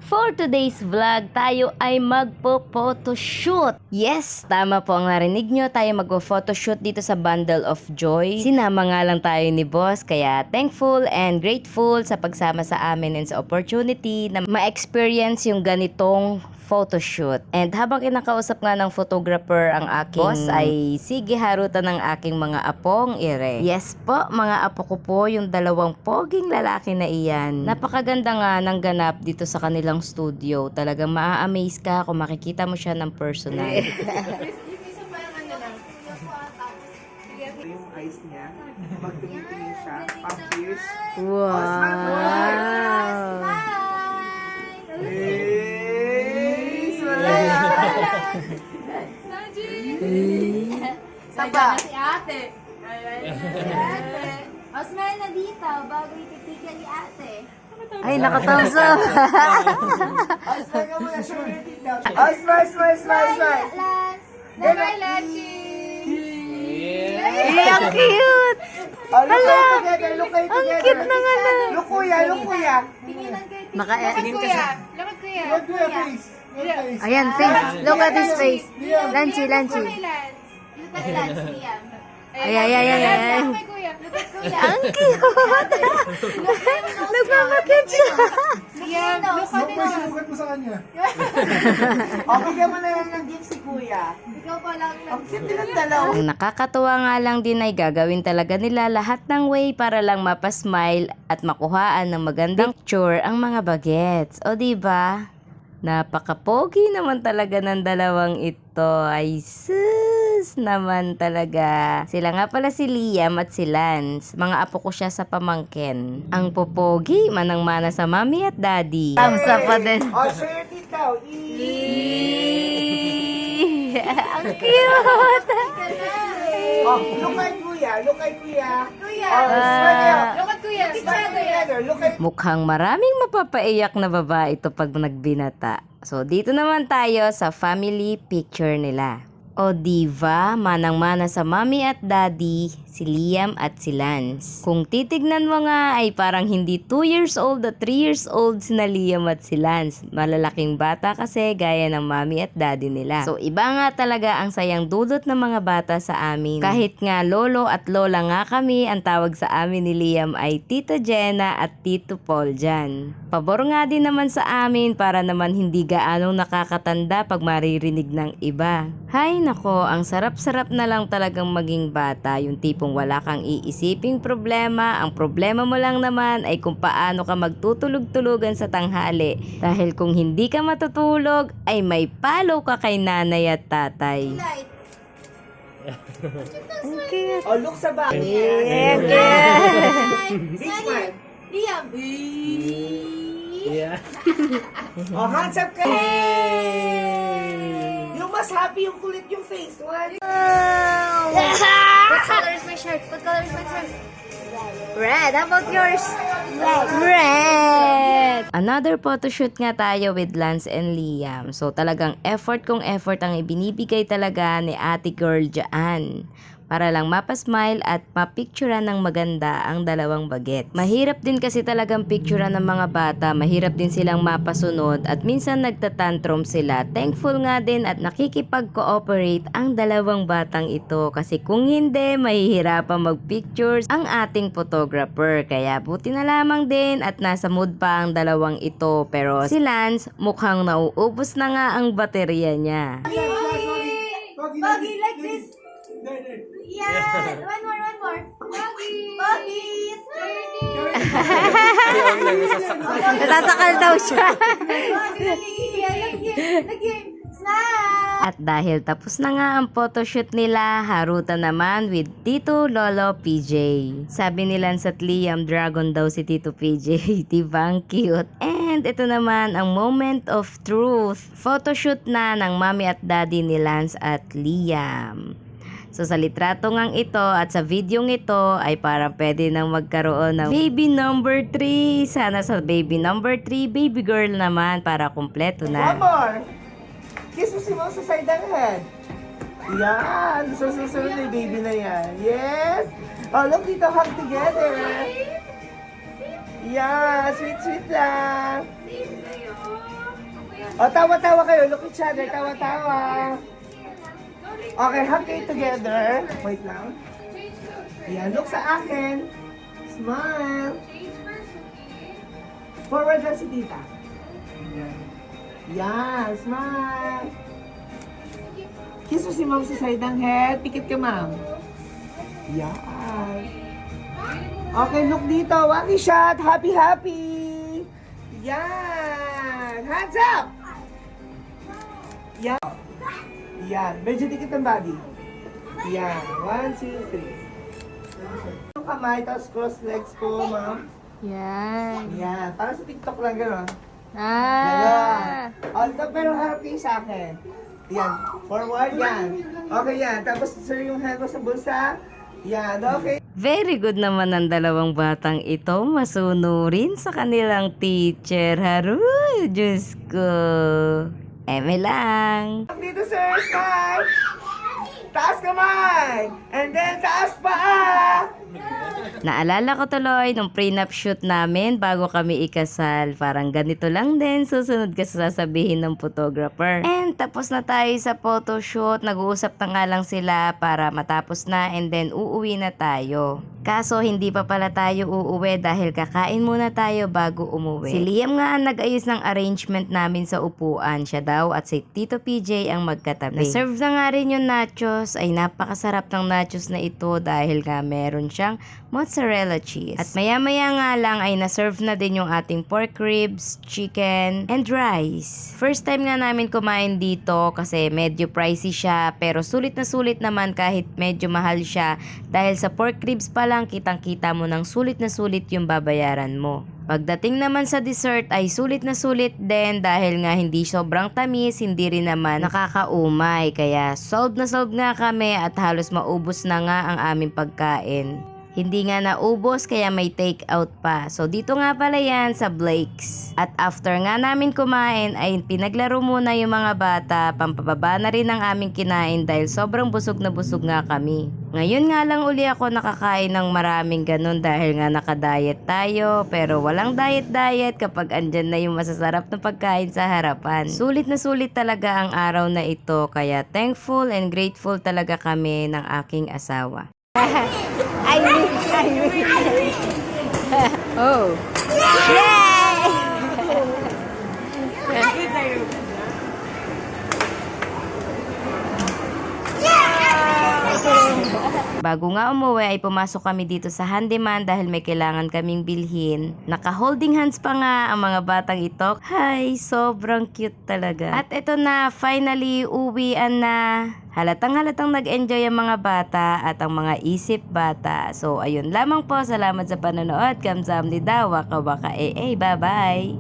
For today's vlog, tayo ay magpo-photoshoot. Yes, tama po ang narinig nyo. Tayo magpo-photoshoot dito sa Bundle of Joy. Sinama nga lang tayo ni boss, kaya thankful and grateful sa pagsama sa amin and sa opportunity na ma-experience yung ganitong photoshoot. And habang kinakausap nga ng photographer ang aking boss, ay sige harutan ng aking mga apong ire. Yes po, mga apo ko po, yung dalawang poging lalaki na iyan. Napakaganda nga ng ganap dito sa kanilang studio. Talagang maa-amaze ka kung makikita mo siya ng personal. Yung eyes niya, magtingin siya, pang-pierce. Wow! Saba si ate. O, smile na dito bago ititigyan ni ate. Ay, nakatawsa! Oh, smile ka muna, show your teeth now. Oh, smile, smile, smile, smile. Last. Bye, Lachi. Ay, ang cute! Oh, look kayo together, look kayo Ang together. cute na nga na! Look kuya, look kuya. Tinginan kayo. Naka-tingin Lakad kuya. Lakad kuya. Look kuya face. Look face. Ayan, face. Look at his face. Lanchi, Lanchi. Look at Lance, Liam. Ay, ay, ay, ay, ay. Look at kuya. Look at kuya. Ang cute! Nagpapakit siya! Liam, look at nose. Sukat mo sa kanya. Oh, bigyan mo na lang ng gift si kuya. Ikaw pa lang. Ang cute din ang dalaw. Ang nakakatuwa nga lang din ay gagawin talaga nila lahat ng way para lang mapasmile at makuhaan ng magandang picture ang mga bagets. O diba? Napaka-pogi naman talaga ng dalawang ito. Ay sus naman talaga. Sila nga pala si Liam at si Lance. Mga apo ko siya sa pamangkin. Ang popogi, manang-mana sa mami at daddy. Thumbs up pa din. Oh, show your teeth now. Ang cute! Oh, look kay kuya, look kay kuya. Kuya. Oh, smile kayo. Look at kuya. Smile together, look kay Mukhang maraming mapapaiyak na babae ito pag nagbinata. So, dito naman tayo sa family picture nila. O diva, manang-mana sa mami at daddy, si Liam at si Lance. Kung titignan mo nga ay parang hindi 2 years old at 3 years old sina Liam at si Lance. Malalaking bata kasi gaya ng mami at daddy nila. So iba nga talaga ang sayang dulot ng mga bata sa amin. Kahit nga lolo at lola nga kami, ang tawag sa amin ni Liam ay Tita Jenna at Tito Paul dyan. Pabor nga din naman sa amin para naman hindi gaanong nakakatanda pag maririnig ng iba. Hay nako, ang sarap-sarap na lang talagang maging bata, yung tipong wala kang iisiping problema, ang problema mo lang naman ay kung paano ka magtutulog-tulugan sa tanghali. Dahil kung hindi ka matutulog, ay may palo ka kay nanay at tatay. Light. Oh, look sa back. Yeah, Big smile. Liam. Oh, hands up kayo. Yung mas happy yung kulit yung face. One. What color is my shirt? What color is my shirt? Red, how about yours? Red! Another photoshoot nga tayo with Lance and Liam. So talagang effort kung effort ang ibinibigay talaga ni ate girl dyan. Para lang mapasmile at mapicturean ng maganda ang dalawang baget. Mahirap din kasi talagang picturean ng mga bata, mahirap din silang mapasunod at minsan nagtatantrum sila. Thankful nga din at nakikipag-cooperate ang dalawang batang ito kasi kung hindi, mahihirapan mag-pictures ang ating photographer. Kaya buti na lamang din at nasa mood pa ang dalawang ito. Pero si Lance mukhang nauubos na nga ang baterya niya. Buggy like this. Yeah. One more. Buggy. Buggies. Nasasakal daw siya. Lagyan. Smile. At dahil tapos na nga ang photoshoot nila, harutan naman with Tito Lolo PJ. Sabi nila sa Liam, dragon daw si Tito PJ. Diba ang cute? And ito naman ang moment of truth. Photoshoot na ng mami at daddy ni Lance at Liam. So sa litrato ngang ito at sa video ng ito ay parang pwede nang magkaroon ng baby number 3. Sana sa baby number 3, baby girl naman para kumpleto na. One more. Kiss mo si Mom sa side ng head. Yan. So, susunod na yung baby na yan. Yes. Oh, look dito. Hug together. Yeah. Sweet, sweet lang. Same na yun. O, tawa-tawa kayo. Look each other. Tawa-tawa. Okay, hug kayo together. Wait lang. Yan, look sa akin. Smile. Forward lang si tita. Yan. Yan, smile. Kiss mo si ma'am sa side ng head. Pikit ka, ma'am. Yan. Okay, look dito. Waki shot. Happy, happy. Yan. Hands up. Yan. Yan. Medyo dikit ang body. Yan. 1, 2, 3. Yung kamay, tapos cross legs po, ma'am. Yan. Yan. Para sa TikTok lang gano'n. Ah! Although, pero harap kayo sa akin. Yan. Forward, yan. Okay, yan. Tapos, sir, yung hand mo sa bulsa. Yan. Okay. Very good naman ang dalawang batang ito. Masunurin sa kanilang teacher. Haruy! Diyos ko. Eme lang. Dito, sir. Smile. Taas kamay. And then, taas paa. Naalala ko tuloy nung prenup shoot namin bago kami ikasal. Parang ganito lang din, susunod ka sa sasabihin ng photographer. And tapos na tayo sa photoshoot, nag-uusap na nga lang sila para matapos na and then uuwi na tayo. Kaso hindi pa pala tayo uuwi dahil kakain muna tayo bago umuwi. Si Liam nga ang nag-ayos ng arrangement namin sa upuan. Siya daw at si Tito PJ ang magkatabi. Na-serve na nga rin yung nachos. Ay napakasarap ng nachos na ito dahil nga meron siyang mozzarella cheese. At maya-maya nga lang ay na-serve na din yung ating pork ribs, chicken, and rice. First time nga namin kumain dito kasi medyo pricey siya pero sulit na sulit naman kahit medyo mahal siya dahil sa pork ribs pa lang kitang-kita mo ng sulit na sulit yung babayaran mo. Pagdating naman sa dessert ay sulit na sulit din dahil nga hindi sobrang tamis, hindi rin naman nakakaumay. Kaya solve na solve nga kami at halos maubos na nga ang aming pagkain. Hindi nga naubos kaya may take out pa. So dito nga pala yan sa Blake's. At after nga namin kumain ay pinaglaro muna yung mga bata. Pampababa na rin ang aming kinain dahil sobrang busog na busog nga kami. Ngayon nga lang uli ako nakakain ng maraming ganun dahil nga nakadiet tayo. Pero walang diet kapag andyan na yung masasarap na pagkain sa harapan. Sulit na sulit talaga ang araw na ito. Kaya thankful and grateful talaga kami ng aking asawa. I win. Oh. Yay! Bago nga umuwi ay pumasok kami dito sa handyman dahil may kailangan kaming bilhin. Naka-holding hands pa nga ang mga batang ito. Hi, sobrang cute talaga. At ito na, finally, uwian na. Halatang nag-enjoy ang mga bata at ang mga isip bata. So, ayun lamang po. Salamat sa panonood. Kamsahamnida. Waka waka bye-bye.